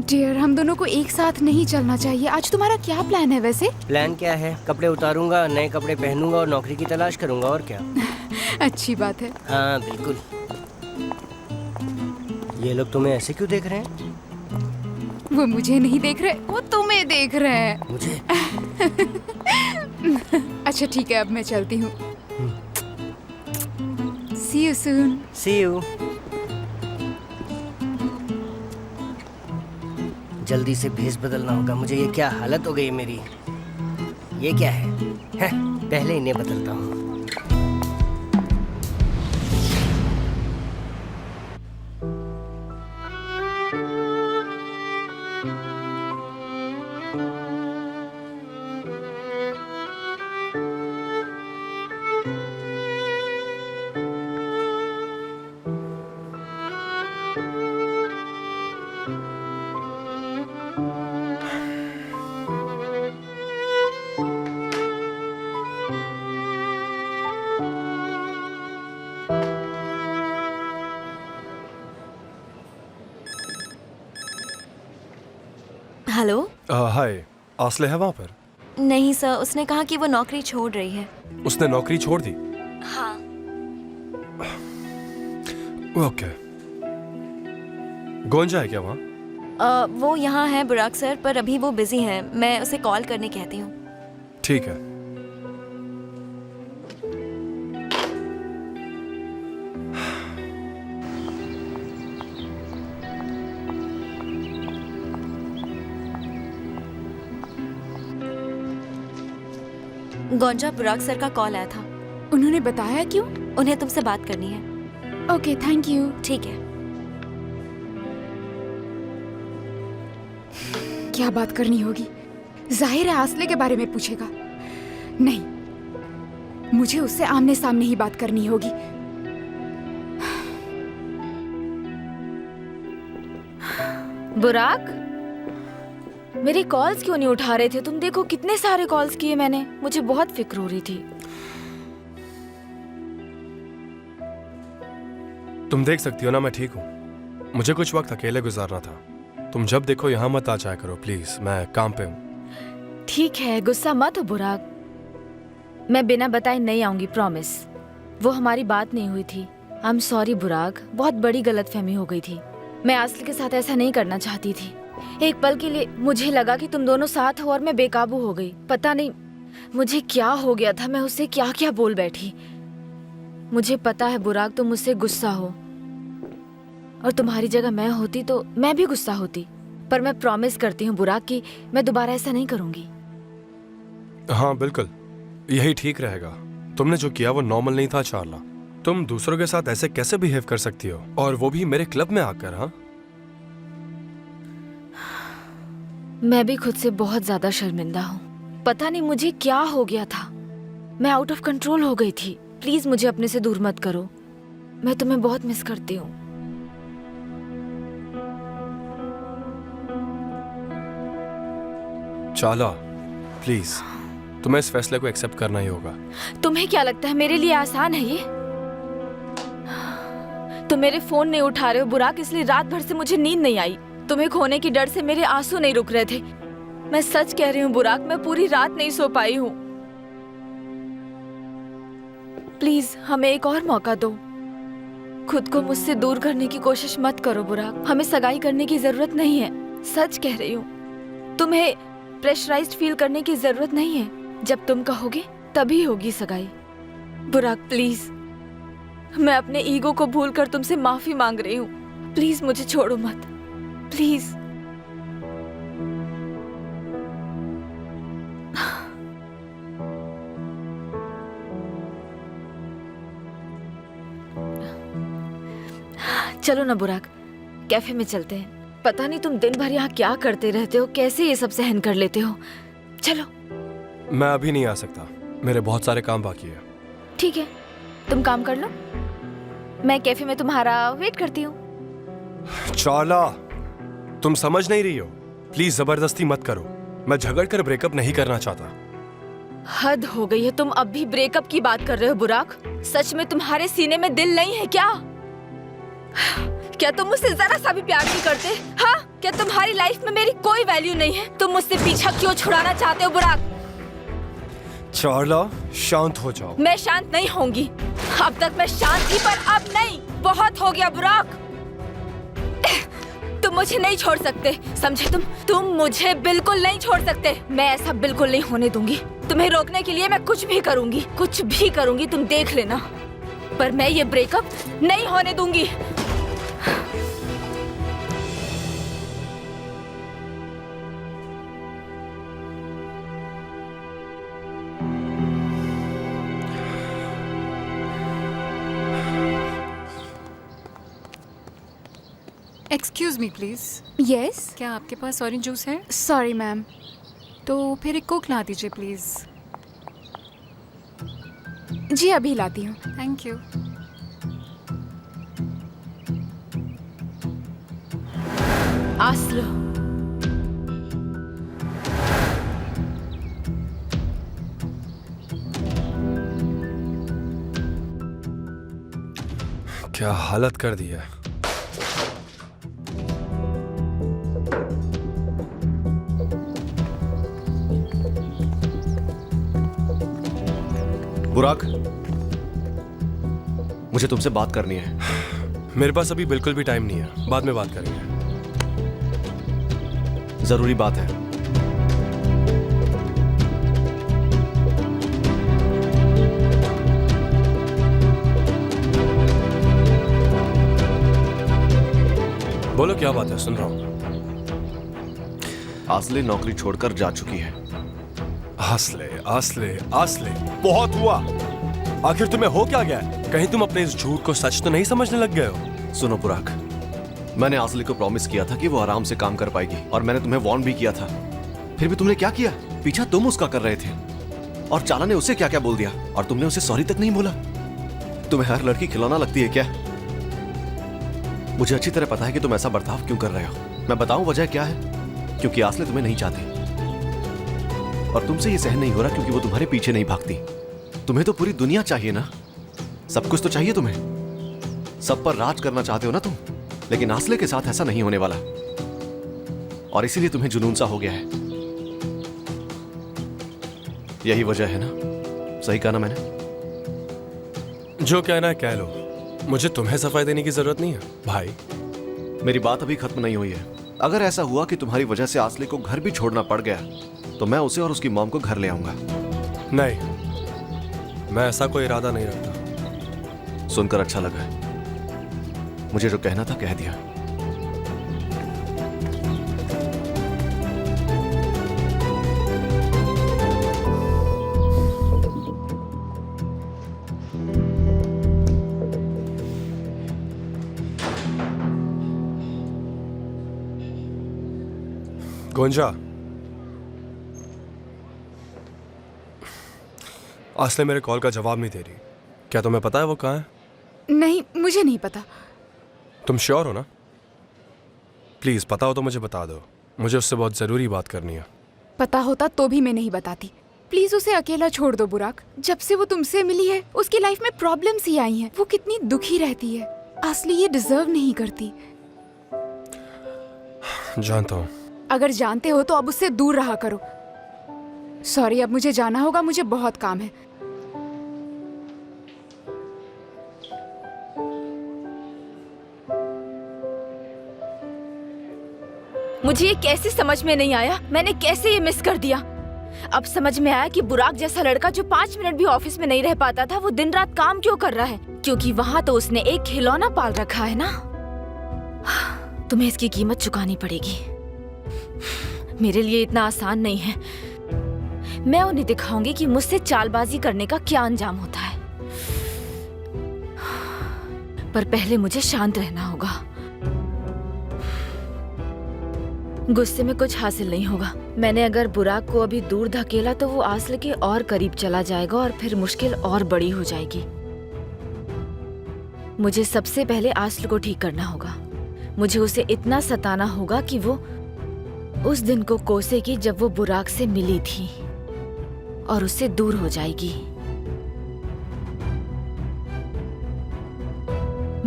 Dear, हम दोनों को एक साथ नहीं चलना चाहिए। आज तुम्हारा क्या प्लान है वैसे? प्लान क्या है? कपड़े उतारूंगा, नए कपड़े पहनूंगा और नौकरी की तलाश करूंगा, और क्या। अच्छी बात है। हाँ बिल्कुल। ये लोग तुम्हें ऐसे क्यों देख रहे हैं? वो मुझे नहीं देख रहे, वो तुम्हें देख रहे हैं। मुझे? अच्छा ठीक है, अब मैं चलती हूँ। See you soon. See you. जल्दी से भेस बदलना होगा मुझे। ये क्या हालत हो गई है मेरी। ये क्या है? पहले इन्हें बदलता हूँ। हेलो। हाय, आसले है वहाँ पर? नहीं सर, उसने कहा कि वो नौकरी छोड़ रही है। उसने नौकरी छोड़ दी? हाँ। ओके। गोंजा है क्या वहाँ? वो यहाँ है बुराक सर, पर अभी वो बिजी है। मैं उसे कॉल करने कहती हूँ। ठीक है। गोंजा, बुराक सर का कॉल आया था। उन्होंने बताया क्यों? उन्हें तुमसे बात करनी है। Okay, thank you. ठीक है। क्या बात करनी होगी? जाहिर है आसले के बारे में पूछेगा। नहीं, मुझे उससे आमने सामने ही बात करनी होगी। बुराक, मेरी कॉल्स क्यों नहीं उठा रहे थे? तुम देखो कितने सारे कॉल्स किए मैंने। मुझे बहुत फिक्र हो रही थी। तुम देख सकती हो ना मैं ठीक हूँ। मुझे कुछ वक्त अकेले गुजारना था। तुम जब देखो यहाँ मत आ जाया करो प्लीज, मैं काम पे हूँ। ठीक है, गुस्सा मत हो बुराक। मैं बिना बताए नहीं आऊंगी, प्रॉमिस। वो हमारी बात नहीं हुई थी। आई एम सॉरी बुराक, बहुत बड़ी गलतफहमी हो गई थी। मैं आसली के साथ ऐसा नहीं करना चाहती थी। एक पल के लिए मुझे लगा कि तुम दोनों साथ हो और मैं बेकाबू हो गई। पता नहीं मुझे क्या हो गया था, मैं उससे क्या क्या बोल बैठी। मुझे पता है बुराक, तुम मुझसे गुस्सा हो, और तुम्हारी जगह मैं होती तो मैं भी गुस्सा होती। पर मैं प्रॉमिस करती हूँ बुराक कि मैं दोबारा ऐसा नहीं करूंगी। हाँ बिल्कुल, यही ठीक रहेगा। तुमने जो किया वो नॉर्मल नहीं था चार्ला। तुम दूसरों के साथ ऐसे कैसे बिहेव कर सकती हो, और वो भी मेरे क्लब में आकर। हाँ, मैं भी खुद से बहुत ज्यादा शर्मिंदा हूँ। पता नहीं मुझे क्या हो गया था। मैं आउट ऑफ कंट्रोल हो गई थी। प्लीज मुझे अपने से दूर मत करो। मैं तुम्हें बहुत मिस करती हूँ। चार्ला प्लीज, तुम्हें इस फैसले को एक्सेप्ट करना ही होगा। तुम्हें क्या लगता है मेरे लिए आसान है ये? तुम मेरे फोन नहीं उठा रहे हो बुराक, इसलिए रात भर से मुझे नींद नहीं आई। तुम्हें खोने की डर से मेरे आंसू नहीं रुक रहे थे। मैं सच कह रही हूँ बुराक, मैं पूरी रात नहीं सो पाई हूँ। प्लीज हमें एक और मौका दो। खुद को मुझसे दूर करने की कोशिश मत करो बुराक। हमें सगाई करने की जरूरत नहीं है। सच कह रही हूँ। तुम्हें प्रेशराइज्ड फील करने की जरूरत नहीं है। जब तुम कहोगे तभी होगी सगाई। बुराक प्लीज, मैं अपने ईगो को भूलकर तुमसे माफी मांग रही हूँ। प्लीज मुझे छोड़ो मत, प्लीज। चलो ना बुराक, कैफे में चलते हैं। पता नहीं तुम दिन भर यहाँ क्या करते रहते हो, कैसे ये सब सहन कर लेते हो। चलो। मैं अभी नहीं आ सकता, मेरे बहुत सारे काम बाकी है। ठीक है, तुम काम कर लो, मैं कैफे में तुम्हारा वेट करती हूँ। चार्ला, तुम समझ नहीं रही हो। प्लीज जबरदस्ती मत करो। मैं झगड़ कर ब्रेकअप नहीं करना चाहता। हद हो गई है, तुम अब भी ब्रेकअप की बात कर रहे हो बुराक। सच में तुम्हारे सीने में दिल नहीं है क्या? क्या तुम मुझसे जरा सा भी प्यार नहीं करते? हाँ, क्या तुम्हारी लाइफ में मेरी कोई वैल्यू नहीं है? तुम मुझसे पीछा क्यों छुड़ाना चाहते हो बुराक? चार्ला, शांत हो जाओ। मैं शांत नहीं होंगी। अब तक मैं शांत थी पर अब नहीं। बहुत हो गया बुराक। तुम मुझे नहीं छोड़ सकते, समझे? तुम मुझे बिल्कुल नहीं छोड़ सकते। मैं ऐसा बिल्कुल नहीं होने दूंगी। तुम्हें रोकने के लिए मैं कुछ भी करूंगी, कुछ भी करूंगी, तुम देख लेना। पर मैं ये ब्रेकअप नहीं होने दूंगी। एक्सक्यूज मी प्लीज, यस, क्या आपके पास ऑरेंज जूस है? Sorry ma'am. तो फिर एक कोक ला दीजिए प्लीज। जी अभी लाती हूँ। Thank you. आस्लो, क्या हालत कर दी है। बुराक, मुझे तुमसे बात करनी है। मेरे पास अभी बिल्कुल भी टाइम नहीं है, बाद में बात करेंगे। जरूरी बात है। बोलो क्या बात है, सुन रहा हूँ। आसले नौकरी छोड़कर जा चुकी है। आसले, आसले, आसले, बहुत हुआ। आखिर तुम्हें हो क्या गया है? कहीं तुम अपने इस झूठ को सच तो नहीं समझने लग गए हो? सुनो बुराक, मैंने आसले को प्रॉमिस किया था कि वो आराम से काम कर पाएगी, और मैंने तुम्हें वार्न भी किया था। फिर भी तुमने क्या किया? पीछा तुम उसका कर रहे थे, और चाला ने उसे क्या क्या बोल दिया, और तुमने उसे सॉरी तक नहीं बोला। तुम्हें हर लड़की खिलौना लगती है क्या? मुझे अच्छी तरह पता है कि तुम ऐसा बर्ताव क्यों कर रहे हो। मैं बताऊं वजह क्या है? क्योंकि आसले तुम्हें नहीं चाहती, और तुमसे ये सहन नहीं हो रहा क्योंकि वो तुम्हारे पीछे नहीं भागती। तुम्हें तो पूरी दुनिया चाहिए ना, सब कुछ तो चाहिए तुम्हें, सब पर राज करना चाहते हो ना तुम। लेकिन आसले के साथ ऐसा नहीं होने वाला, और इसीलिए तुम्हें जुनून सा हो गया है। यही वजह है ना? सही कहा ना मैंने? जो कहना है कह लो, मुझे तुम्हें सफाई देने की जरूरत नहीं है भाई। मेरी बात अभी खत्म नहीं हुई है। अगर ऐसा हुआ कि तुम्हारी वजह से आसले को घर भी छोड़ना पड़ गया, तो मैं उसे और उसकी मॉम को घर ले आऊंगा। नहीं, मैं ऐसा कोई इरादा नहीं रखता। सुनकर अच्छा लगा। मुझे जो कहना था कह दिया। गोंजा, आसले मेरे कॉल का जवाब नहीं दे रही। क्या तुम्हें पता है वो कहाँ है? नहीं, मुझे नहीं पता। तुम श्योर हो ना? प्लीज पता हो तो मुझे बता दो, मुझे उससे बहुत जरूरी बात करनी है। पता होता तो भी मैं नहीं बताती। प्लीज उसे अकेला छोड़ दो बुराक। जब से वो तुमसे मिली है उसकी लाइफ में प्रॉब्लम्स ही आई हैं। वो कितनी दुखी रहती है। आसली ये डिजर्व नहीं करती। जानता हूँ। अगर जानते हो तो अब उससे दूर रहा करो। सॉरी, अब मुझे जाना होगा, मुझे बहुत काम है। मुझे ये कैसे समझ में नहीं आया, मैंने कैसे ये मिस कर दिया। अब समझ में आया कि बुराक जैसा लड़का जो 5 मिनट भी ऑफिस में नहीं रह पाता था, वो दिन रात काम क्यों कर रहा है। क्योंकि वहाँ तो उसने एक खिलौना पाल रखा है ना। तुम्हें इसकी कीमत चुकानी पड़ेगी। मेरे लिए इतना आसान नहीं है। मैं उन्हें दिखाऊंगी कि मुझसे चालबाजी करने का क्या अंजाम होता है। पर पहले मुझे शांत रहना होगा। गुस्से में कुछ हासिल नहीं होगा। मैंने अगर बुराक को अभी दूर धकेला तो वो आसले के और करीब चला जाएगा, और फिर मुश्किल और बड़ी हो जाएगी। मुझे सबसे पहले आसले को ठीक करना होगा। मुझे उसे इतना सताना होगा कि वो उस दिन को कोसेगी जब वो बुराक से मिली थी, और उससे दूर हो जाएगी।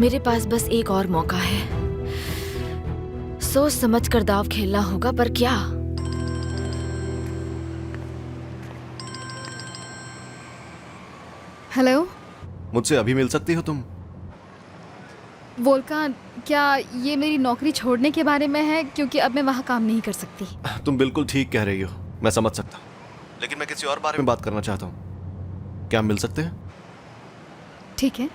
मेरे पास बस एक और मौका है। सोच समझ कर दाव खेलना होगा, पर क्या? हेलो मुझसे अभी मिल सकती हो तुम? वोल्कान, क्या ये मेरी नौकरी छोड़ने के बारे में है? क्योंकि अब मैं वहाँ काम नहीं कर सकती। तुम बिल्कुल ठीक कह रही हो, मैं समझ सकता हूँ, लेकिन मैं किसी और बारे में बात करना चाहता हूँ। क्या हम मिल सकते हैं? ठीक है।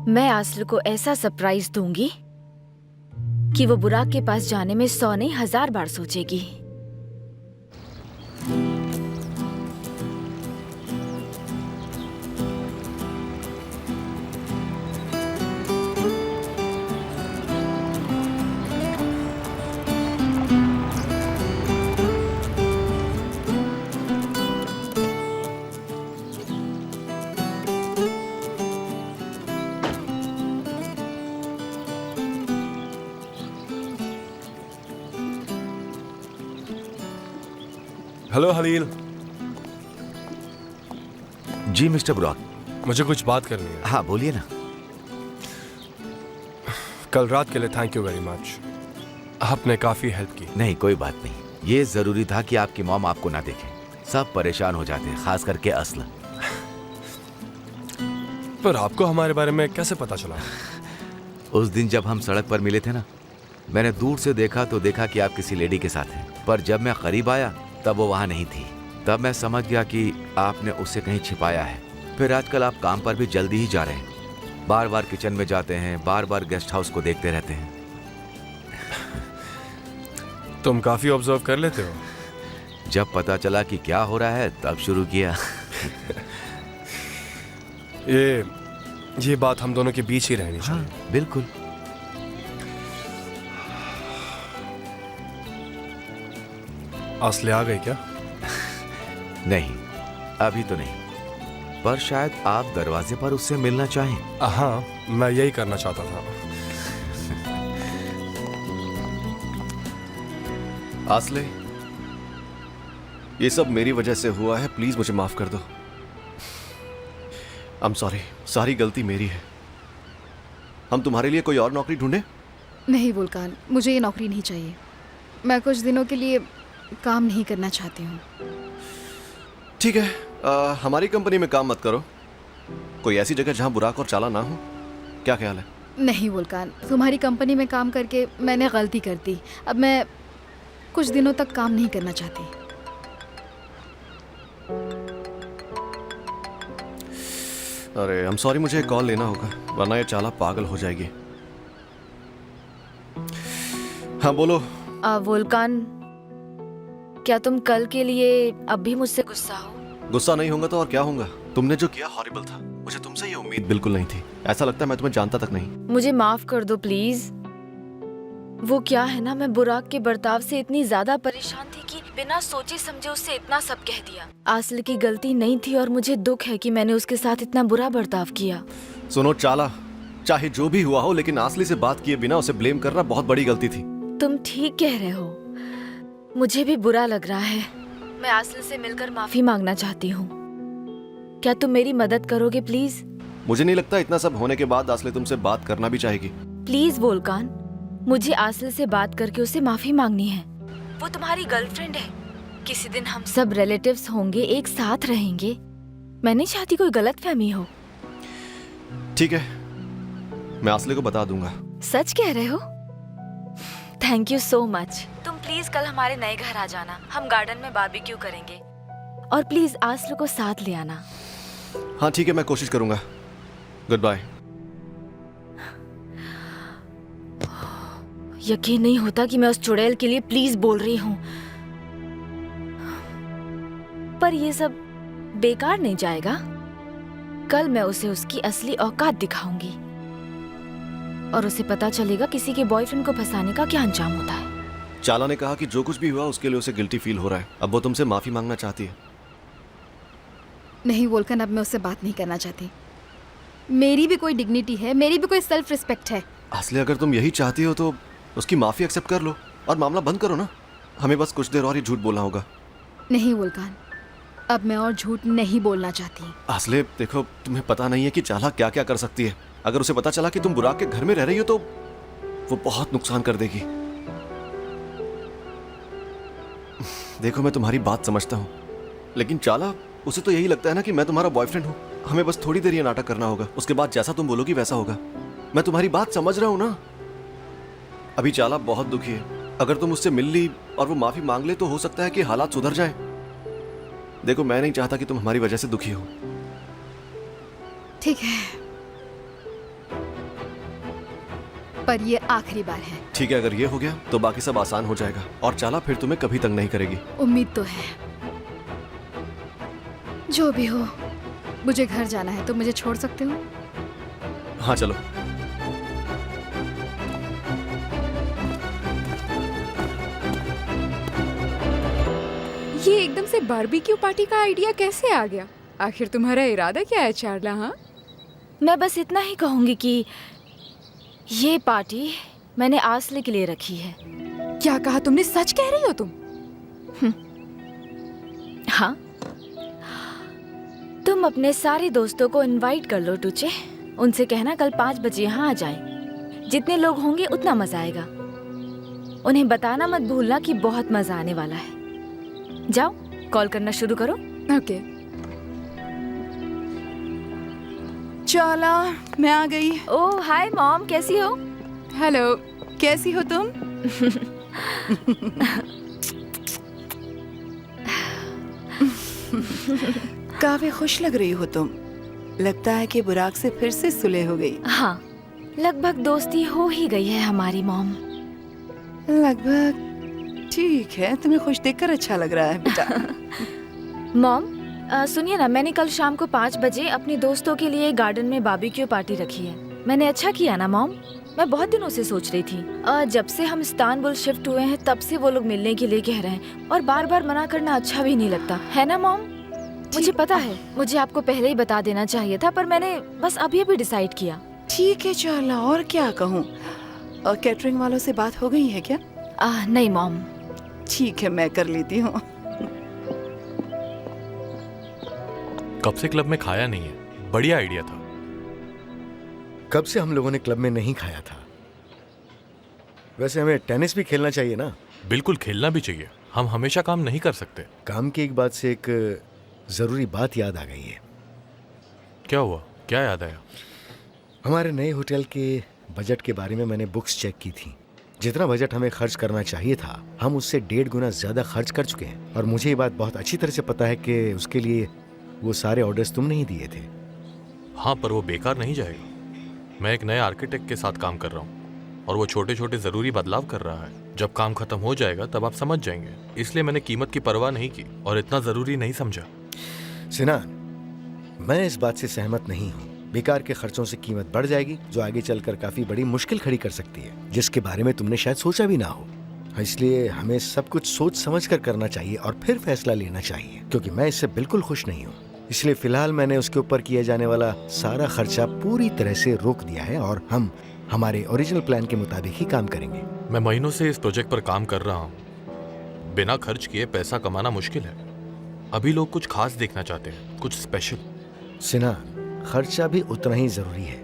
मैं आस्ल को ऐसा सरप्राइज दूंगी कि वो बुराक के पास जाने में 100 नहीं 1000 बार सोचेगी। हेलो हलील, जी मिस्टर बुराक। मुझे कुछ बात करनी है। हाँ बोलिए ना। कल रात के लिए थैंक यू वेरी मच। आपने काफी हेल्प की। नहीं कोई बात नहीं, ये जरूरी था कि आपकी मॉम आपको ना देखे, सब परेशान हो जाते हैं, खास करके असला। पर आपको हमारे बारे में कैसे पता चला? उस दिन जब हम सड़क पर मिले थे ना, मैंने दूर से देखा तो देखा कि आप किसी लेडी के साथ हैं, पर जब मैं करीब आया तब वो वहाँ नहीं थी। तब मैं समझ गया कि आपने उसे कहीं छिपाया है। फिर आजकल आप काम पर भी जल्दी ही जा रहे हैं, बार बार किचन में जाते हैं, बार बार गेस्ट हाउस को देखते रहते हैं। तुम काफी ऑब्जर्व कर लेते हो। जब पता चला कि क्या हो रहा है तब शुरू किया। ये बात हम दोनों के बीच ही रहनी चाहिए। हाँ, बिल्कुल। असले आ गई क्या? नहीं अभी तो नहीं, पर शायद आप दरवाजे पर उससे मिलना चाहें। हाँ, मैं यही करना चाहता था। आस्ले, ये सब मेरी वजह से हुआ है, प्लीज मुझे माफ कर दो। आई एम सॉरी, सारी गलती मेरी है। हम तुम्हारे लिए कोई और नौकरी ढूंढे? नहीं वोल्कान, मुझे ये नौकरी नहीं चाहिए। मैं कुछ दिनों के लिए काम नहीं करना चाहती हूँ। ठीक है, हमारी कंपनी में काम मत करो, कोई ऐसी जगह जहां बुराक और चाला ना हो। क्या ख्याल है? नहीं वोल्कान, तुम्हारी कंपनी में काम करके मैंने गलती कर दी। अब मैं कुछ दिनों तक काम नहीं करना चाहती। अरे आई एम सॉरी, मुझे कॉल लेना होगा वरना ये चाला पागल हो जाएगी। हाँ बोलो। वोल्कान, क्या तुम कल के लिए अब भी मुझसे गुस्सा हो? गुस्सा नहीं होगा तो और क्या होगा? तुमने जो किया हॉरिबल था, मुझे तुमसे ये उम्मीद बिल्कुल नहीं थी। ऐसा लगता है मैं तुम्हें जानता तक नहीं। मुझे माफ कर दो प्लीज। वो क्या है ना, मैं बुराक के बर्ताव से इतनी ज्यादा परेशान थी कि बिना सोचे समझे उससे इतना सब कह दिया। आस्ल की गलती नहीं थी और मुझे दुख है कि मैंने उसके साथ इतना बुरा बर्ताव किया। सुनो चाला, चाहे जो भी हुआ हो, लेकिन आस्ली से बात किए बिना उसे ब्लेम करना बहुत बड़ी गलती थी। तुम ठीक कह रहे हो, मुझे भी बुरा लग रहा है। मैं आस्ल से मिलकर माफी मांगना चाहती हूँ। क्या तुम मेरी मदद करोगे प्लीज? मुझे नहीं लगता इतना सब होने के बाद आस्ले तुमसे बात करना भी चाहेगी। प्लीज वोल्कान, मुझे आस्ल से बात करके उसे माफी मांगनी है। वो तुम्हारी गर्लफ्रेंड है। किसी दिन हम सब रिलेटिव्स होंगे, एक साथ रहेंगे। मैं नहीं चाहती कोई गलतफहमी हो। ठीक है, मैं आस्ले को बता दूंगा। सच कह रहे हो? Thank you so much. तुम प्लीज कल हमारे नए घर आ जाना, हम गार्डन में बारबेक्यू करेंगे। और प्लीज आस्ल को साथ ले आना। हाँ ठीक है, मैं कोशिश करूंगा। Goodbye. यकीन नहीं होता कि मैं उस चुड़ैल के लिए प्लीज बोल रही हूँ, पर ये सब बेकार नहीं जाएगा। कल मैं उसे उसकी असली औकात दिखाऊंगी और उसे पता चलेगा किसी के बॉयफ्रेंड को फंसाने का क्या अंजाम होता है। चाला ने कहा कि जो कुछ भी हुआ उसके लिए उसे गिल्टी फील हो रहा है। अब वो तुमसे माफी मांगना चाहती है। नहीं वोल्कान, अब मैं उससे बात नहीं करना चाहती। मेरी भी कोई डिग्निटी है, मेरी भी कोई सेल्फ रिस्पेक्ट है। असली अगर तुम यही चाहती हो तो उसकी माफी एक्सेप्ट कर लो और मामला बंद करो ना। हमें बस कुछ देर और ही झूठ बोलना होगा। नहीं वोल्कान, अब मैं और झूठ नहीं बोलना चाहती। आसले देखो, तुम्हें पता नहीं है कि चाला क्या क्या कर सकती है। अगर उसे पता चला कि तुम बुराक के घर में रह रही हो तो वो बहुत नुकसान कर देगी। देखो, मैं तुम्हारी बात समझता हूँ, लेकिन चाला, उसे तो यही लगता है ना कि मैं तुम्हारा बॉयफ्रेंड हूँ। हमें बस थोड़ी देर ये नाटक करना होगा, उसके बाद जैसा तुम बोलोगी वैसा होगा। मैं तुम्हारी बात समझ रहा हूँ ना। अभी चाला बहुत दुखी है। अगर तुम उससे मिल ली और वो माफी मांग ले तो हो सकता है कि हालात सुधर जाए। देखो, मैं नहीं चाहता कि तुम हमारी वजह से दुखी हो। ठीक है, पर ये आखिरी बार है। ठीक है, अगर ये हो गया तो बाकी सब आसान हो जाएगा और चाला फिर तुम्हें कभी तंग नहीं करेगी। उम्मीद तो है। जो भी हो, मुझे घर जाना है, तो मुझे छोड़ सकते हो? हाँ, चलो। ये एकदम से बारबेक्यू पार्टी का आइडिया कैसे आ गया? आखिर तुम्हारा इरादा क्या है चार्ला? हाँ, मैं बस इतना ही कहूंगी कि ये पार्टी मैंने आसले के लिए रखी है। क्या कहा तुमने? सच कह रही हो तुम? हाँ, तुम अपने सारे दोस्तों को इनवाइट कर लो टूचे। उनसे कहना कल 5 बजे यहाँ आ जाएं। जितने लोग होंगे उतना मजा आएगा। उन्हें बताना मत भूलना कि बहुत मजा आने वाला है। जाओ, कॉल करना शुरू करो। ओके। चाला, मैं आ गई। ओह हाय मॉम, कैसी हो? हेलो। कैसी हो तुम? काफी खुश लग रही हो तुम। लगता है कि बुराक से फिर से सुलह हो गई। हाँ, लगभग दोस्ती हो ही गई है हमारी मॉम। लगभग। ठीक है, तुम्हें खुश देखकर अच्छा लग रहा है बेटा। मॉम, सुनिए ना, मैंने कल शाम को 5 बजे अपने दोस्तों के लिए गार्डन में बारबेक्यू पार्टी रखी है। मैंने अच्छा किया ना मॉम? मैं बहुत दिनों से सोच रही थी। जब से हम इस्तांबुल शिफ्ट हुए हैं तब से वो लोग मिलने के लिए कह रहे हैं और बार बार मना करना अच्छा भी नहीं लगता है ना मॉम? मुझे पता है, मुझे आपको पहले ही बता देना चाहिए था, पर मैंने बस अभी अभी डिसाइड किया। ठीक है चाला, और क्या कहूँ। कैटरिंग वालों से बात हो गई है क्या? नहीं मॉम। ठीक है, मैं कर लेती हूँ। कब से क्लब में खाया नहीं है, बढ़िया आइडिया था। कब से हम लोगों ने क्लब में नहीं खाया था। वैसे हमें टेनिस भी खेलना चाहिए ना। बिल्कुल, खेलना भी चाहिए। हम हमेशा काम नहीं कर सकते। काम की एक बात से एक जरूरी बात याद आ गई है। क्या हुआ? क्या याद आया? हमारे नए होटल के बजट के बारे में मैंने बुक्स चेक की थी। जितना बजट हमें खर्च करना चाहिए था, हम उससे 1.5 गुना ज्यादा खर्च कर चुके हैं। और मुझे ये बात बहुत अच्छी तरह से पता है कि उसके लिए वो सारे ऑर्डर्स तुमने ही दिए थे। हाँ, पर वो बेकार नहीं जाएगा। मैं एक नए आर्किटेक्ट के साथ काम कर रहा हूँ और वो छोटे छोटे जरूरी बदलाव कर रहा है। जब काम खत्म हो जाएगा तब आप समझ जाएंगे। इसलिए मैंने कीमत की परवाह नहीं की और इतना जरूरी नहीं समझा। सिनान, मैं इस बात से सहमत नहीं हूँ। बेकार के खर्चों से कीमत बढ़ जाएगी, जो आगे चलकर काफी बड़ी मुश्किल खड़ी कर सकती है, जिसके बारे में तुमने शायद सोचा भी ना हो। इसलिए हमें सब कुछ सोच समझ कर करना चाहिए और फिर फैसला लेना चाहिए, क्योंकि मैं इससे बिल्कुल खुश नहीं हूँ। इसलिए फिलहाल मैंने उसके ऊपर किया जाने वाला सारा खर्चा पूरी तरह से रोक दिया है और हम हमारे ओरिजिनल प्लान के मुताबिक ही काम करेंगे। मैं महीनों से इस प्रोजेक्ट पर काम कर रहा हूँ। बिना खर्च किए पैसा कमाना मुश्किल है। अभी लोग कुछ खास देखना चाहते हैं, कुछ स्पेशल। सिनान, खर्चा भी उतना ही जरूरी है।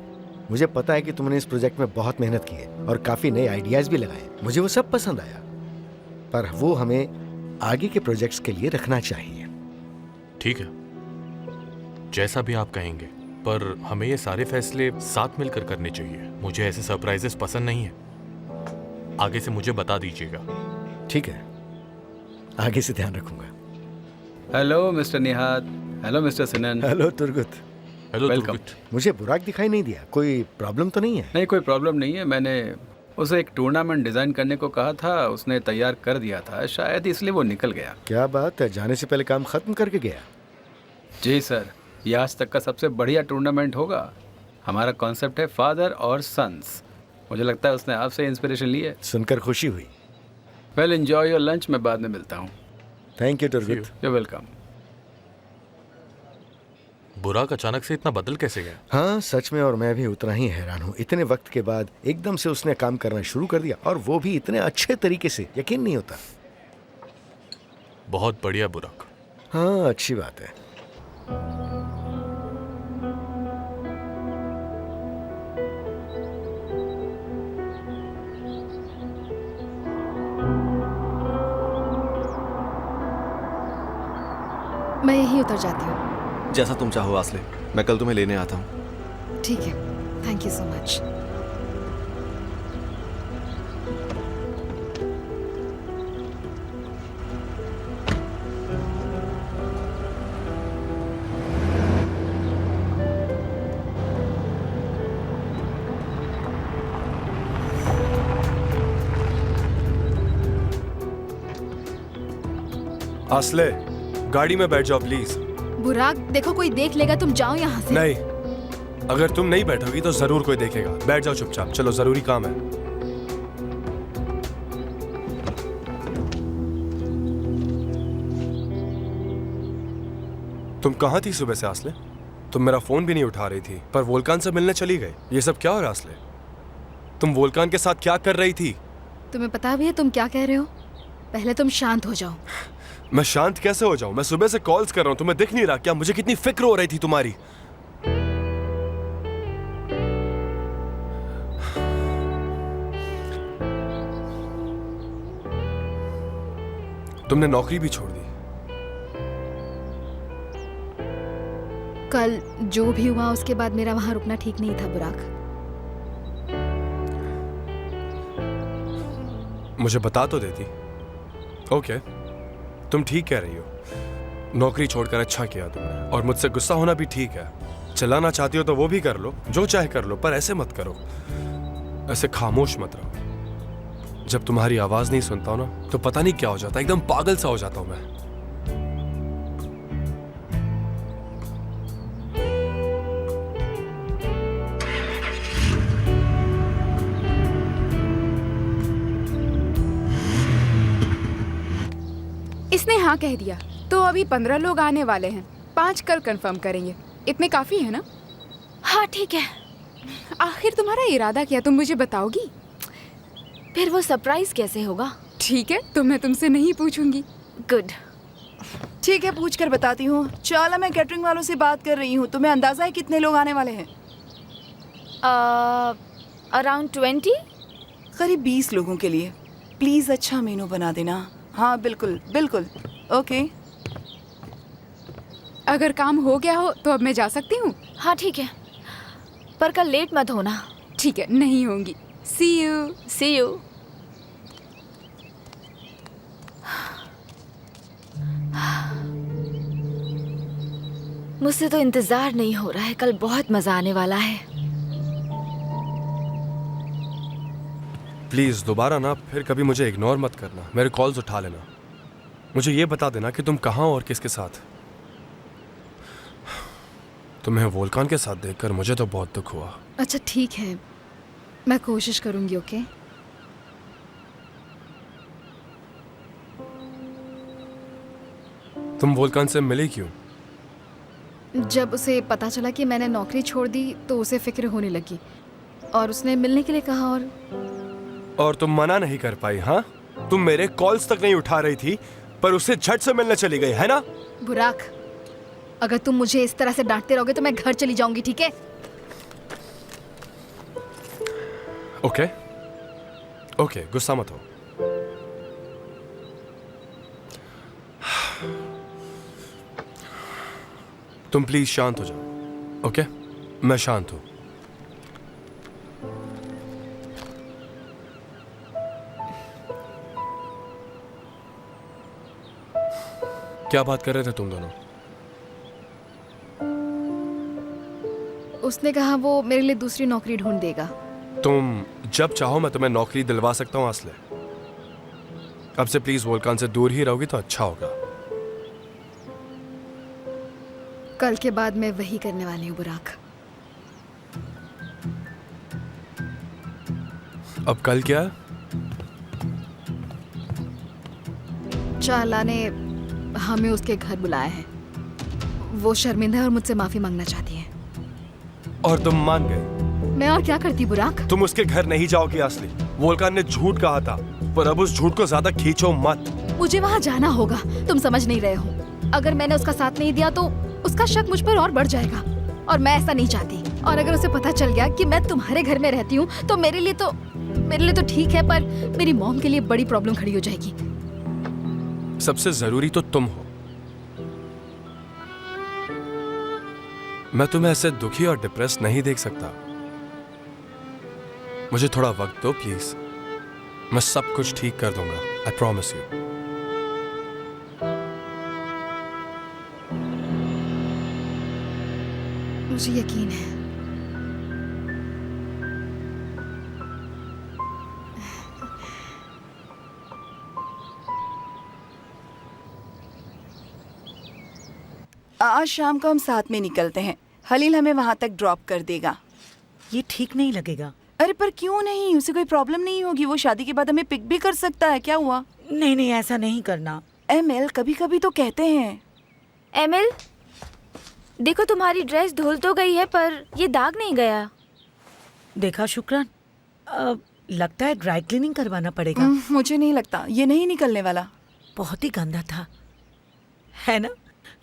मुझे पता है कि तुमने इस प्रोजेक्ट में बहुत मेहनत की है और काफी नए आइडियाज भी लगाए। मुझे वो सब पसंद आया, पर वो हमें आगे के प्रोजेक्ट्स के लिए रखना चाहिए। ठीक है, जैसा भी आप कहेंगे, पर हमें ये सारे फैसले साथ मिलकर करने चाहिए। मुझे ऐसे सरप्राइजेस पसंद नहीं है। आगे से मुझे बता दीजिएगा। ठीक है, आगे से ध्यान रखूंगा। Hello mister Nihad. Hello mister Sinan. Hello Turgut. Hello welcome. Turgut. मुझे बुराक दिखाई नहीं दिया। कोई प्रॉब्लम तो नहीं है? नहीं, कोई प्रॉब्लम नहीं है। मैंने उसे एक टूर्नामेंट डिजाइन करने को कहा था, उसने तैयार कर दिया था, शायद इसलिए वो निकल गया। क्या बात है, जाने से पहले काम खत्म करके गया? जी सर, ये आज तक का सबसे बढ़िया टूर्नामेंट होगा। हमारा कॉन्सेप्ट है फादर और सन्स। मुझे लगता है उसने आपसे इंस्पिरेशन ली है। सुनकर खुशी हुई। Well, enjoy your lunch. मैं बाद में मिलता हूँ। Thank you Turgut. You welcome. Burak अचानक से इतना बदल कैसे गया? हाँ सच में, और मैं भी उतना ही हैरान हूँ। इतने वक्त के बाद एकदम से उसने काम करना शुरू कर दिया, और वो भी इतने अच्छे तरीके से। यकीन नहीं होता। बहुत बढ़िया बुराक। हाँ, अच्छी बात है। मैं यहीं उतर जाती हूँ। जैसा तुम चाहो आसले, मैं कल तुम्हें लेने आता हूँ। ठीक है, थैंक यू सो मच। आसले, गाड़ी में बैठ जाओ प्लीज। बुराक, देखो कोई देख लेगा, तुम जाओ यहाँ से। नहीं, अगर तुम नहीं बैठोगी तो जरूर कोई देखेगा। बैठ जाओ चुपचाप, चलो जरूरी काम है। तुम कहाँ थी सुबह से आसले? तुम मेरा फोन भी नहीं उठा रही थी, पर वोल्कान से मिलने चली गई। ये सब क्या हो रहा है आसले? तुम वोल्कान के साथ क्या कर रही थी? तुम्हें पता भी है तुम क्या कह रहे हो? पहले तुम शांत हो जाओ। मैं शांत कैसे हो जाऊं? मैं सुबह से कॉल्स कर रहा हूं, तुम्हें दिख नहीं रहा क्या? मुझे कितनी फिक्र हो रही थी तुम्हारी। तुमने नौकरी भी छोड़ दी। कल जो भी हुआ उसके बाद मेरा वहां रुकना ठीक नहीं था बुराक। मुझे बता तो देती। ओके, तुम ठीक कह रही हो। नौकरी छोड़कर अच्छा किया तुमने, और मुझसे गुस्सा होना भी ठीक है। चलाना चाहती हो तो वो भी कर लो, जो चाहे कर लो, पर ऐसे मत करो। ऐसे खामोश मत रहो। जब तुम्हारी आवाज नहीं सुनता हूं ना, तो पता नहीं क्या हो जाता, एकदम पागल सा हो जाता हूं मैं। इसने हाँ कह दिया तो अभी 15 लोग आने वाले हैं। 5 कल कंफर्म करेंगे। इतने काफी है ना? हाँ ठीक है। आखिर तुम्हारा इरादा क्या, तुम मुझे बताओगी? फिर वो सरप्राइज कैसे होगा? ठीक है, तो मैं तुमसे नहीं पूछूंगी। गुड। ठीक है, पूछ कर बताती हूँ। चाला, मैं कैटरिंग वालों से बात कर रही हूँ। तुम्हें अंदाजा है कितने लोग आने वाले हैं? अराउंड 20। करीब 20 लोगों के लिए। प्लीज अच्छा मेनू बना देना। हाँ बिल्कुल बिल्कुल। ओके। अगर काम हो गया हो तो अब मैं जा सकती हूँ? हाँ ठीक है, पर कल लेट मत होना। ठीक है, नहीं होंगी। See you. See you. मुझसे तो इंतजार नहीं हो रहा है, कल बहुत मजा आने वाला है। प्लीज दोबारा ना फिर कभी मुझे इग्नोर मत करना। मेरे कॉल्स उठा लेना। मुझे ये बता देना कि तुम कहाँ और किसके साथ। तुम्हें वोल्कान के साथ देखकर मुझे तो बहुत दुख हुआ। अच्छा ठीक है, मैं कोशिश करूंगी। ओके। तुम वोल्कान से मिली क्यों? जब उसे पता चला कि मैंने नौकरी छोड़ दी तो उसे फिक्र होने लगी और उसने मिलने के लिए कहा। और तुम मना नहीं कर पाई? हाँ, तुम मेरे कॉल्स तक नहीं उठा रही थी, पर उससे झट से मिलने चली गई, है ना? बुराक, अगर तुम मुझे इस तरह से डांटते रहोगे तो मैं घर चली जाऊंगी, ठीक है? ओके ओके, गुस्सा मत हो। तुम प्लीज शांत हो जाओ। ओके, मैं शांत हूं। क्या बात कर रहे थे तुम दोनों? उसने कहा वो मेरे लिए दूसरी नौकरी ढूंढ देगा। तुम जब चाहो मैं तुम्हें नौकरी दिलवा सकता हूं आसले। अब से प्लीज वोल्कान से दूर ही रहोगी तो अच्छा होगा। कल के बाद मैं वही करने वाली हूँ बुराक। अब कल क्या? चाला ने हमें उसके घर बुलाया है। वो शर्मिंदा है और मुझसे माफी मांगना चाहती है। और तुम मान गए? मैं और क्या करती बुराक? तुम उसके घर नहीं जाओगी आसली। वोल्कान ने झूठ कहा था, पर अब उस झूठ को ज्यादा खींचो मत। मुझे वहाँ जाना होगा, तुम समझ नहीं रहे हो। अगर मैंने उसका साथ नहीं दिया तो उसका शक मुझ पर और बढ़ जाएगा, और मैं ऐसा नहीं चाहती। और अगर उसे पता चल गया कि मैं तुम्हारे घर में रहती हूँ तो मेरे लिए तो ठीक है, पर मेरी मॉम के लिए बड़ी प्रॉब्लम खड़ी हो जाएगी। सबसे जरूरी तो तुम हो। मैं तुम्हें ऐसे दुखी और डिप्रेस नहीं देख सकता। मुझे थोड़ा वक्त दो प्लीज, मैं सब कुछ ठीक कर दूंगा, आई प्रॉमिस यू। मुझे यकीन है। आज शाम को हम साथ में निकलते हैं। हलील हमें वहाँ तक ड्रॉप कर देगा। ये ठीक नहीं लगेगा। अरे पर क्यों नहीं, उसे कोई प्रॉब्लम नहीं होगी। वो शादी के बाद हमें पिक भी कर सकता है। क्या हुआ? नहीं, ऐसा नहीं करना। एमएल, कभी कभी तो कहते हैं। एमिल, देखो तुम्हारी ड्रेस धुल तो गई है पर ये दाग नहीं गया। देखा शुक्रान, लगता है ड्राई क्लीनिंग करवाना पड़ेगा। मुझे नहीं लगता, ये नहीं निकलने वाला। बहुत ही गंदा था, है ना?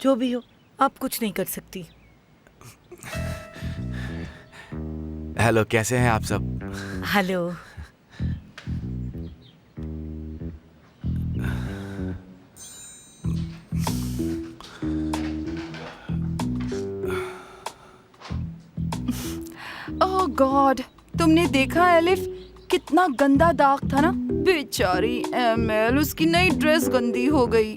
जो भी हो, आप कुछ नहीं कर सकती। हेलो, कैसे हैं आप सब? हेलो। ओह गॉड, तुमने देखा एलिफ, कितना गंदा दाग था ना। बेचारी एमएल, उसकी नई ड्रेस गंदी हो गई।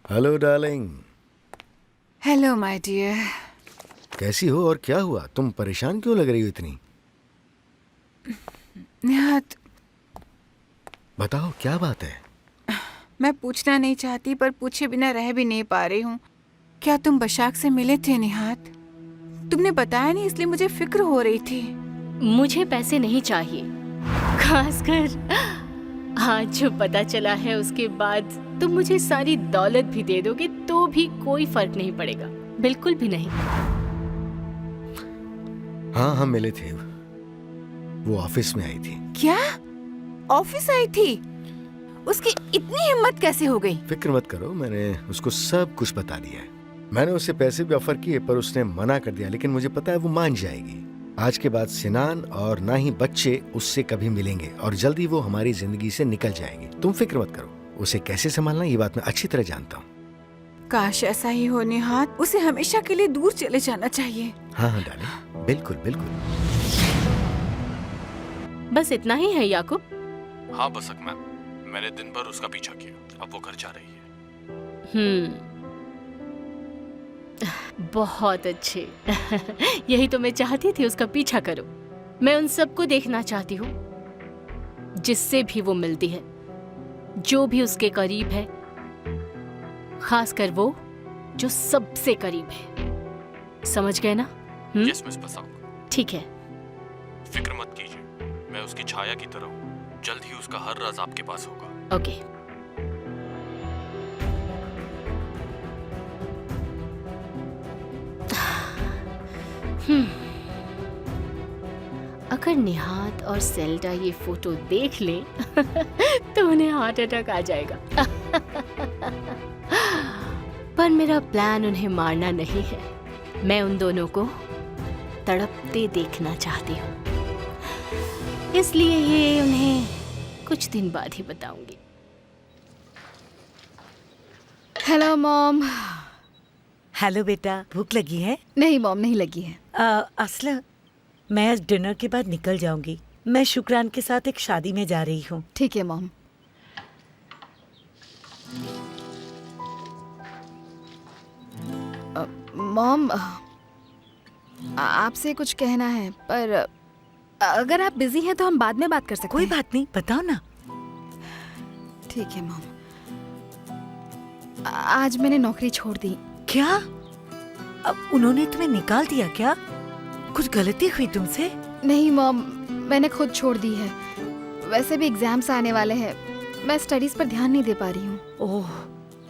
Hello darling. Hello my dear. कैसी हो और क्या हुआ? तुम परेशान क्यों लग रही हो इतनी? निहात, बताओ क्या बात है? मैं पूछना नहीं चाहती पर पूछे बिना रह भी नहीं पा रही हूँ। क्या तुम बशाक से मिले थे निहात? तुमने बताया नहीं इसलिए मुझे फिक्र हो रही थी। मुझे पैसे नहीं चाहिए, खासकर आज जो पता चला है उसके बाद तुम मुझे सारी दौलत भी दे दोगे तो भी कोई फर्क नहीं पड़ेगा, बिल्कुल भी नहीं। हाँ हाँ मिले थे, वो ऑफिस में आई थी। क्या? ऑफिस आई थी? उसकी इतनी हिम्मत कैसे हो गई? फिक्र मत करो, मैंने उसको सब कुछ बता दिया है। मैंने उसे पैसे भी ऑफर किए पर उसने मना कर दिया, लेकिन मुझे पता है वो मान जाएगी। आज के बाद सिनान और ना ही बच्चे उससे कभी मिलेंगे और जल्दी वो हमारी जिंदगी से निकल जाएंगे। तुम फिक्र मत करो, उसे कैसे संभालना ये बात मैं अच्छी तरह जानता हूँ। काश ऐसा ही हो निहात, उसे हमेशा के लिए दूर चले जाना चाहिए। हाँ हाँ डार्लिंग, बिल्कुल बिल्कुल। बस इतना ही है याकूब? हाँ बसक मैम, मैंने दिन भर उसका पीछा किया, अब वो घर जा रही है। बहुत अच्छे। यही तो मैं चाहती थी, उसका पीछा करो। मैं उन सबको देखना चाहती हूँ जिससे भी वो मिलती है, जो भी उसके करीब है, खासकर वो जो सबसे करीब है। समझ गए ना? Yes miss Basak. ठीक है। फिक्र मत कीजिए, मैं उसकी छाया की तरह हूँ। जल्द ही उसका हर राज आपके पास होगा। ओके। अगर निहात और सेल्डा ये फोटो देख ले तो उन्हें हार्ट अटैक आ जाएगा। पर मेरा प्लान उन्हें मारना नहीं है, मैं उन दोनों को तड़पते देखना चाहती हूँ, इसलिए ये उन्हें कुछ दिन बाद ही बताऊंगी। Hello mom. हेलो बेटा, भूख लगी है? नहीं मॉम, नहीं लगी है। असला, मैं आज डिनर के बाद निकल जाऊंगी। मैं शुक्रान के साथ एक शादी में जा रही हूँ। ठीक है मॉम। मॉम, आपसे कुछ कहना है, पर अगर आप बिजी हैं तो हम बाद में बात कर सकते हैं। कोई बात नहीं, बताओ ना। ठीक है मॉम, आज मैंने नौकरी छोड़ दी। क्या? अब उन्होंने तुम्हें निकाल दिया क्या? कुछ गलती हुई तुमसे? नहीं मॉम, मैंने खुद छोड़ दी है। वैसे भी एग्जाम्स आने वाले हैं, मैं स्टडीज पर ध्यान नहीं दे पा रही हूँ। ओह,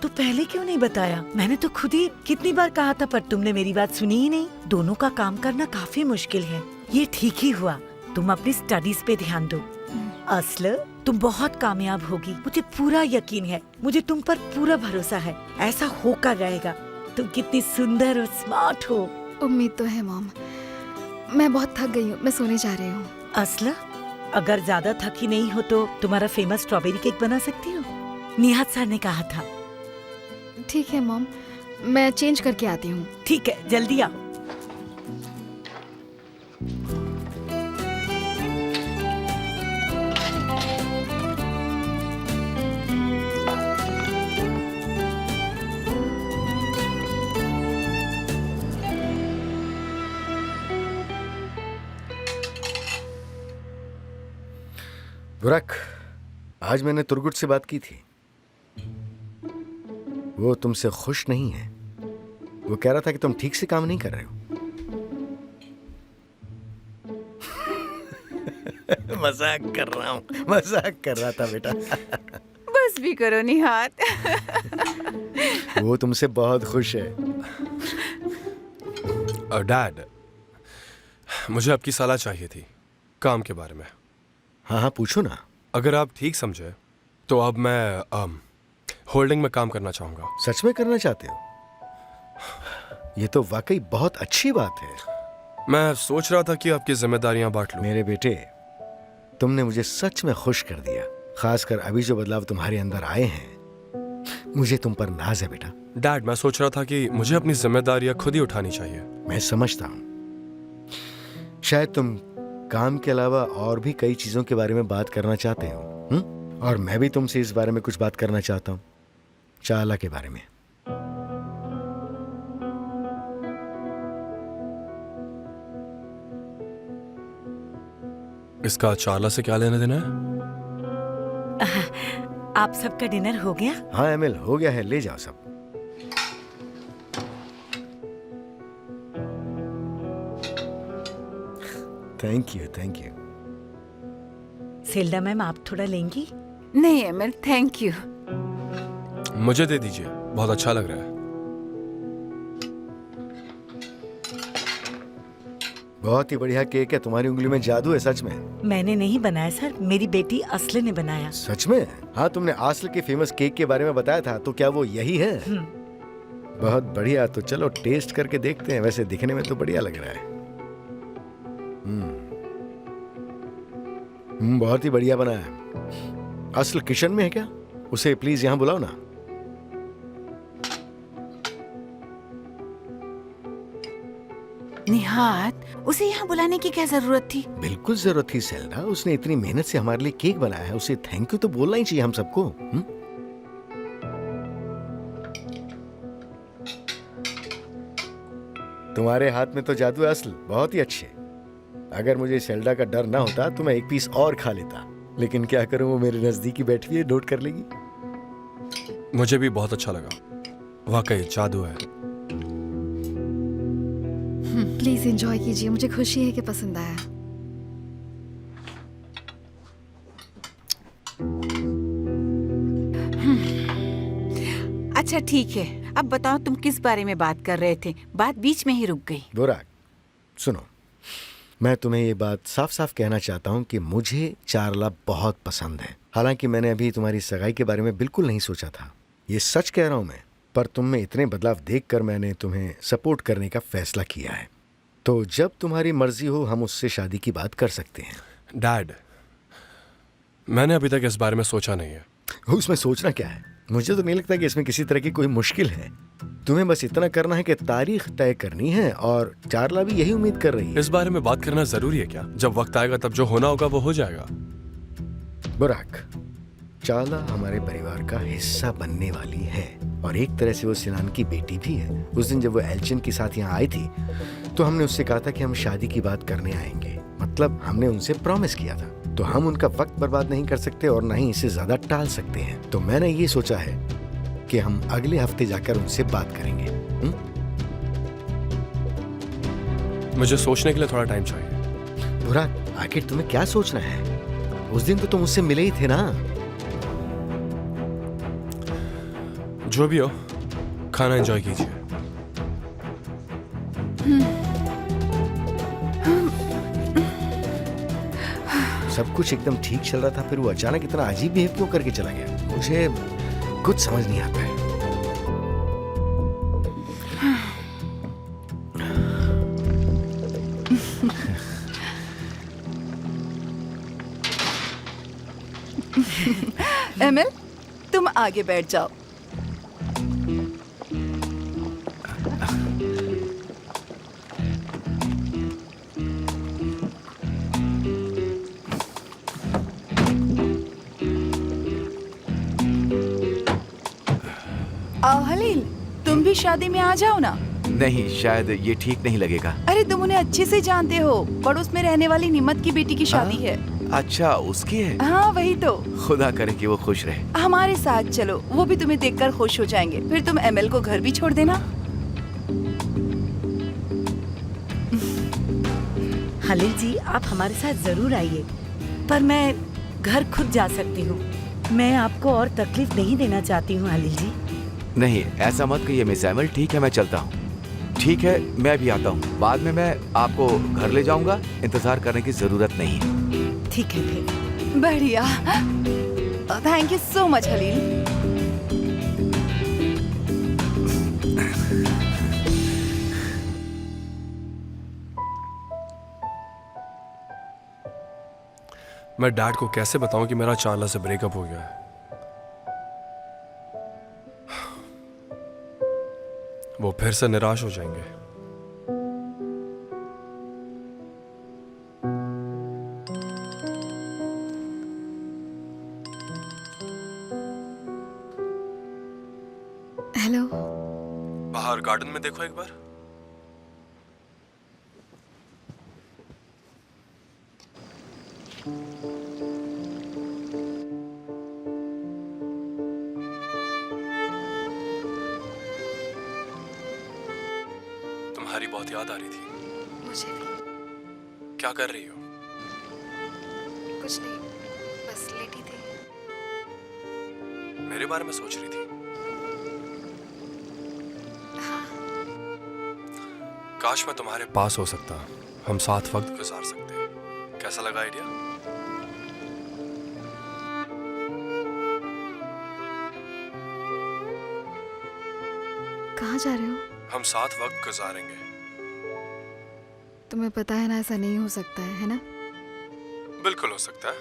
तो पहले क्यों नहीं बताया? मैंने तो खुद ही कितनी बार कहा था, पर तुमने मेरी बात सुनी ही नहीं। दोनों का काम करना काफी मुश्किल है। ये ठीक ही हुआ तुम अपनी स्टडीज पे ध्यान दो। असल तुम बहुत कामयाब होगी, मुझे पूरा यकीन है। मुझे तुम पर पूरा भरोसा है, ऐसा होकर रहेगा। तुम कितनी सुंदर और स्मार्ट हो। उम्मीद तो है मॉम। मैं बहुत थक गई हूँ, मैं सोने जा रही हूँ। असला, अगर ज्यादा थकी नहीं हो तो तुम्हारा फेमस स्ट्रॉबेरी केक बना सकती हो, निहात सर ने कहा था। ठीक है मॉम, मैं चेंज करके आती हूँ। ठीक है, जल्दी आओ। बुराक, आज मैंने तुरगुट से बात की थी। वो तुमसे खुश नहीं है। वो कह रहा था कि तुम ठीक से काम नहीं कर रहे हो। मजाक कर रहा हूँ, मजाक कर रहा था बेटा। बस भी करो निहात। वो तुमसे बहुत खुश है। डैड, मुझे आपकी सलाह चाहिए थी काम के बारे में। हाँ हाँ, पूछो ना। अगर आप ठीक समझे तो अब मैं होल्डिंग में काम करना चाहूँगा। सच में करना चाहते हो? ये तो वाकई बहुत अच्छी बात है। मैं सोच रहा था कि आपकी जिम्मेदारियां बांट लूं। मेरे बेटे, तुमने मुझे सच में खुश कर दिया। खासकर अभी जो बदलाव तुम्हारे अंदर आए हैं, मुझे तुम पर नाज है बेटा। डैड, मैं सोच रहा था कि मुझे अपनी जिम्मेदारियां खुद ही उठानी चाहिए। मैं समझता हूँ, शायद तुम काम के अलावा और भी कई चीजों के बारे में बात करना चाहते हो। और मैं भी तुमसे इस बारे में कुछ बात करना चाहता हूँ, चाला के बारे में। इसका चाला से क्या लेना देना है? आप सबका डिनर हो गया? हाँ एमिल, हो गया है। ले जाओ सब। Thank you, thank you. Selda ma'am, आप थोड़ा लेंगी? नहीं एमिल, थैंक यू। मुझे दे दीजिए, बहुत अच्छा लग रहा है। बहुत ही बढ़िया केक है। तुम्हारी उंगली में जादू है सच में। मैंने नहीं बनाया सर, मेरी बेटी असले ने बनाया। सच में? हाँ, तुमने आसल के फेमस केक के बारे में बताया था, तो क्या वो यही है? बहुत बढ़िया। तो चलो टेस्ट करके देखते हैं। वैसे दिखने में तो बढ़िया लग रहा है। बहुत ही बढ़िया बना है। असल किचन में है क्या? उसे प्लीज यहाँ बुलाओ ना। निहात, उसे यहाँ बुलाने की क्या जरूरत थी? बिल्कुल जरूरत थी सेल्डा। उसने इतनी मेहनत से हमारे लिए केक बनाया है, उसे थैंक यू तो बोलना ही चाहिए हम सबको। तुम्हारे हाथ में तो जादू है असल, बहुत ही अच्छे। अगर मुझे सेल्डा का डर ना होता तो मैं एक पीस और खा लेता, लेकिन क्या करूं, वो मेरे नजदीक ही बैठी है, नोट कर लेगी। मुझे भी बहुत अच्छा लगा, वाकई जादू है। प्लीज एंजॉय कीजिए, मुझे खुशी है कि पसंद आया। अच्छा ठीक है, अब बताओ तुम किस बारे में बात कर रहे थे? बात बीच में ही रुक गई। बुराक, सुनो, मैं तुम्हें ये बात साफ साफ कहना चाहता हूँ कि मुझे चारला बहुत पसंद है। हालांकि मैंने अभी तुम्हारी सगाई के बारे में बिल्कुल नहीं सोचा था, ये सच कह रहा हूँ मैं। पर तुम में इतने बदलाव देखकर मैंने तुम्हें सपोर्ट करने का फैसला किया है। तो जब तुम्हारी मर्जी हो, हम उससे शादी की बात कर सकते हैं। डैड, मैंने अभी तक इस बारे में सोचा नहीं है। उसमें सोचना क्या है? मुझे तो नहीं लगता कि इसमें किसी तरह की कोई मुश्किल है। तुम्हें बस इतना करना है कि तारीख तय करनी है, और चारला भी यही उम्मीद कर रही है। इस बारे में बात करना जरूरी है क्या? जब वक्त आएगा तब जो होना होगा वो हो जाएगा। बुराक, चाला हमारे परिवार का हिस्सा बनने वाली है, और एक तरह से वो सिनान की बेटी भी है। उस दिन जब वो एल्चिन के साथ यहाँ आई थी तो हमने उससे कहा था कि हम शादी की बात करने आएंगे। मतलब हमने उनसे प्रॉमिस किया था, तो हम उनका वक्त बर्बाद नहीं कर सकते और ना ही इसे ज्यादा टाल सकते हैं। तो मैंने ये सोचा है कि हम अगले हफ्ते जाकर उनसे बात करेंगे। मुझे सोचने के लिए थोड़ा टाइम चाहिए। बुराक, आखिर तुम्हें क्या सोचना है? उस दिन तो तुम उससे मिले ही थे ना। जो भी हो, खाना एंजॉय कीजिए। सब कुछ एकदम ठीक चल रहा था, फिर वो अचानक इतना अजीब बिहेव क्यों करके चला गया? मुझे कुछ समझ नहीं आता है। एमिल, तुम आगे बैठ जाओ। आओ हलील, तुम भी शादी में आ जाओ ना। नहीं, शायद ये ठीक नहीं लगेगा। अरे तुम उन्हें अच्छे से जानते हो, पड़ोस में रहने वाली निमत की बेटी की शादी है। अच्छा, उसकी है? हाँ वही तो। खुदा करे कि वो खुश रहे। हमारे साथ चलो, वो भी तुम्हें देखकर खुश हो जाएंगे। फिर तुम एमएल को घर भी छोड़ देना। हलील जी, आप हमारे साथ जरूर आइए, पर मैं घर खुद जा सकती हूँ। मैं आपको और तकलीफ नहीं देना चाहती हूँ हलील जी। नहीं, ऐसा मत कहिए मिस एमल। ठीक है, मैं चलता हूँ। ठीक है, मैं भी आता हूँ। बाद में मैं आपको घर ले जाऊंगा। इंतजार करने की जरूरत नहीं है। ठीक है फिर। बढ़िया, thank you so much haleem. मैं डैड को कैसे बताऊं कि मेरा चार्ला से ब्रेकअप हो गया है? वो फिर से निराश हो जाएंगे। हेलो। बाहर गार्डन में देखो एक बार। तुम्हारी बहुत याद आ रही थी। मुझे भी। क्या कर रही हो? कुछ नहीं, बस लेटी थी। मेरे बारे में सोच रही थी? हाँ। काश मैं तुम्हारे पास हो सकता, हम साथ वक्त गुजार सकते। कैसा लगा आइडिया? कहाँ जा रहे हो? हम साथ वक्त गुजारेंगे। तुम्हें पता है ना, ऐसा नहीं हो सकता है ना? बिल्कुल हो सकता है।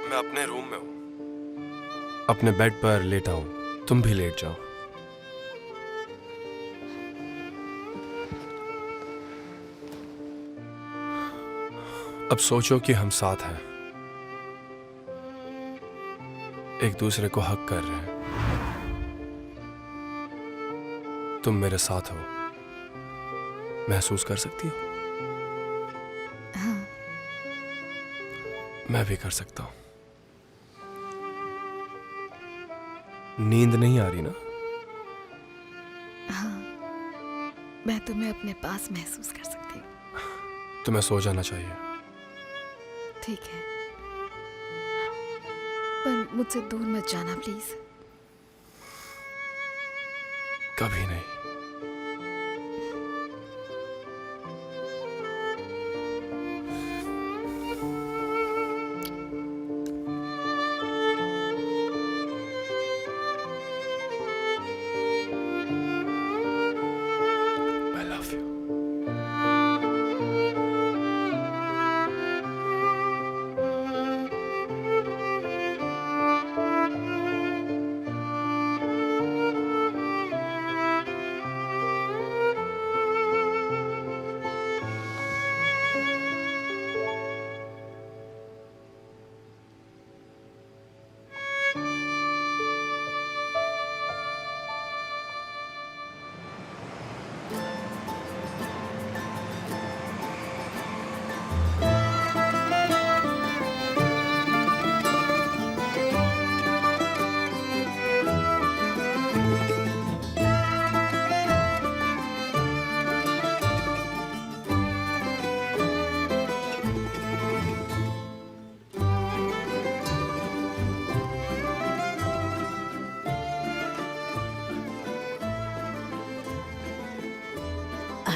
मैं अपने रूम में हूं, अपने बेड पर लेटा हूं। तुम भी लेट जाओ। अब सोचो कि हम साथ हैं, एक दूसरे को हक कर रहे हैं। तुम मेरे साथ हो, महसूस कर सकती हो? हाँ। मैं भी कर सकता हूं। नींद नहीं आ रही ना? हाँ, मैं तुम्हें अपने पास महसूस कर सकती हूँ। तुम्हें सो जाना चाहिए। ठीक है, पर मुझसे दूर मत जाना प्लीज। कभी नहीं। I love you.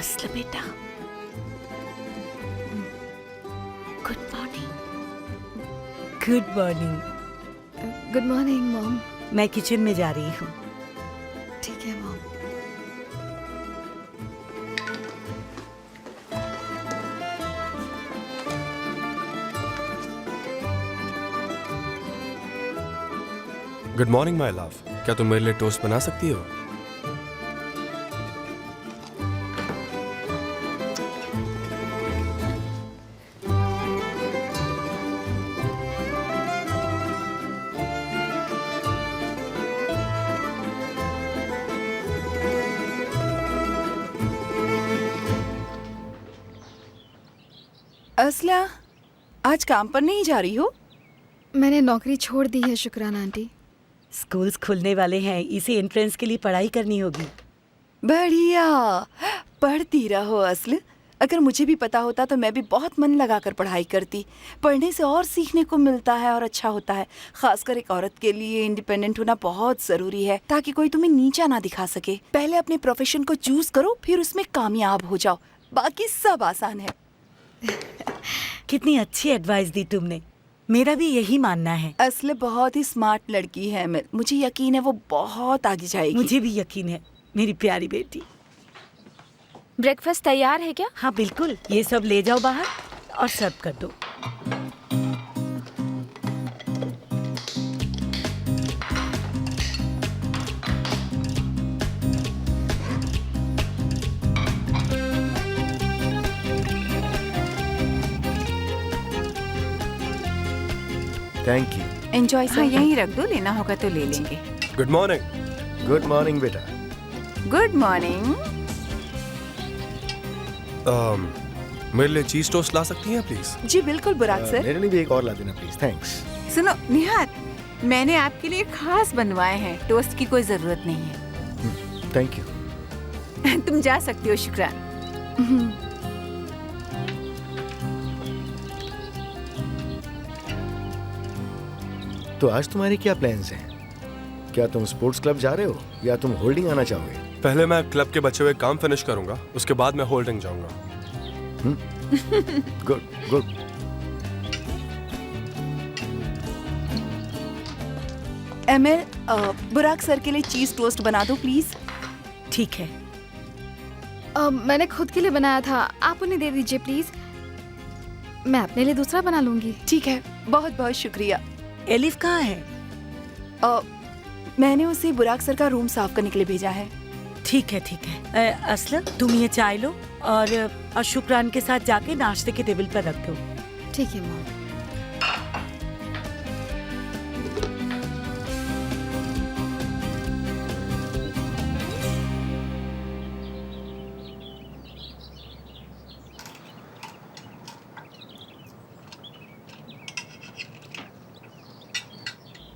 अस्ल बेटा, good morning. Good morning. Good morning mom. मैं किचन में जा रही हूँ। ठीक है mom. Good morning my love, क्या तुम मेरे लिए टोस्ट बना सकती हो? असला, आज काम पर नहीं जा रही हो? मैंने नौकरी छोड़ दी है शुक्राना आंटी। स्कूल्स खुलने वाले हैं, इसे एंट्रेंस के लिए पढ़ाई करनी होगी। बढ़िया, पढ़ती रहो असल। अगर मुझे भी पता होता तो मैं भी बहुत मन लगाकर पढ़ाई करती। पढ़ने से और सीखने को मिलता है और अच्छा होता है। खासकर एक औरत के लिए इंडिपेंडेंट होना बहुत जरूरी है, ताकि कोई तुम्हें नीचा ना दिखा सके। पहले अपने प्रोफेशन को चूज करो, फिर उसमें कामयाब हो जाओ, बाकी सब आसान है। कितनी अच्छी एडवाइस दी तुमने, मेरा भी यही मानना है। असले बहुत ही स्मार्ट लड़की है, मुझे यकीन है वो बहुत आगे जाएगी। मुझे भी यकीन है मेरी प्यारी बेटी। ब्रेकफास्ट तैयार है क्या? हाँ बिल्कुल, ये सब ले जाओ बाहर और सर्व कर दो। Thank you. एंजॉय। हाँ, यहीं रख दो, लेना होगा तो ले लेंगे। Good morning. गुड मॉर्निंग बेटा। Good morning. मेरे लिए चीज टोस्ट ला सकती हैं प्लीज? जी बिल्कुल बुराक सर। मेरे लिए भी एक और ला देना प्लीज। थैंक्स। सुनो निहार, मैंने आपके लिए खास बनवाए हैं। टोस्ट की कोई जरूरत नहीं है। Thank you. तुम जा सकती हो शुक्रान। तो आज तुम्हारे क्या प्लान्स हैं? क्या तुम स्पोर्ट्स क्लब जा रहे हो या तुम होल्डिंग आना चाहोगे? पहले मैं क्लब के बचे हुए काम फिनिश करूंगा, उसके बाद मैं होल्डिंग जाऊंगा। Good good. एमएल, बुराक सर के लिए चीज टोस्ट बना दो प्लीज। ठीक है। मैंने खुद के लिए बनाया था, आप उन्हें दे दीजिए प्लीज। मैं अपने लिए दूसरा बना लूंगी। ठीक है, बहुत बहुत शुक्रिया। एलिफ कहाँ है? मैंने उसे बुराक सर का रूम साफ करने के लिए भेजा है। ठीक है ठीक है। असलम, तुम ये चाय लो और शुक्रान के साथ जाके नाश्ते के टेबल पर रख दो। ठीक है मॉम।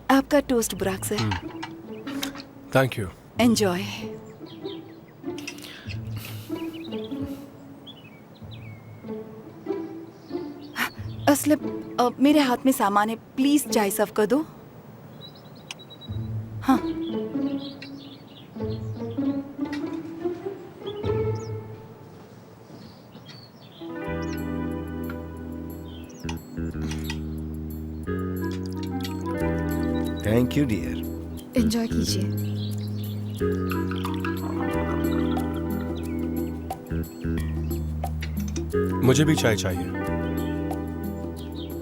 आपका टोस्ट बुराक sir. Thank you. Enjoy. Aslam, मेरे हाथ में सामान है, प्लीज चाय सर्व कर दो। हाँ। Thank you dear. एंजॉय कीजिए। मुझे भी चाय चाहिए।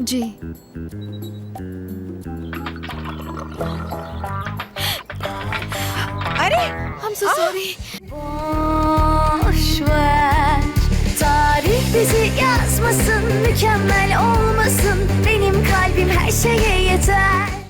जी। Öyle. I'm so sorry. Boş ver. Tarih bizi yazmasın, mükemmel olmasın. Benim kalbim her şeye yeter.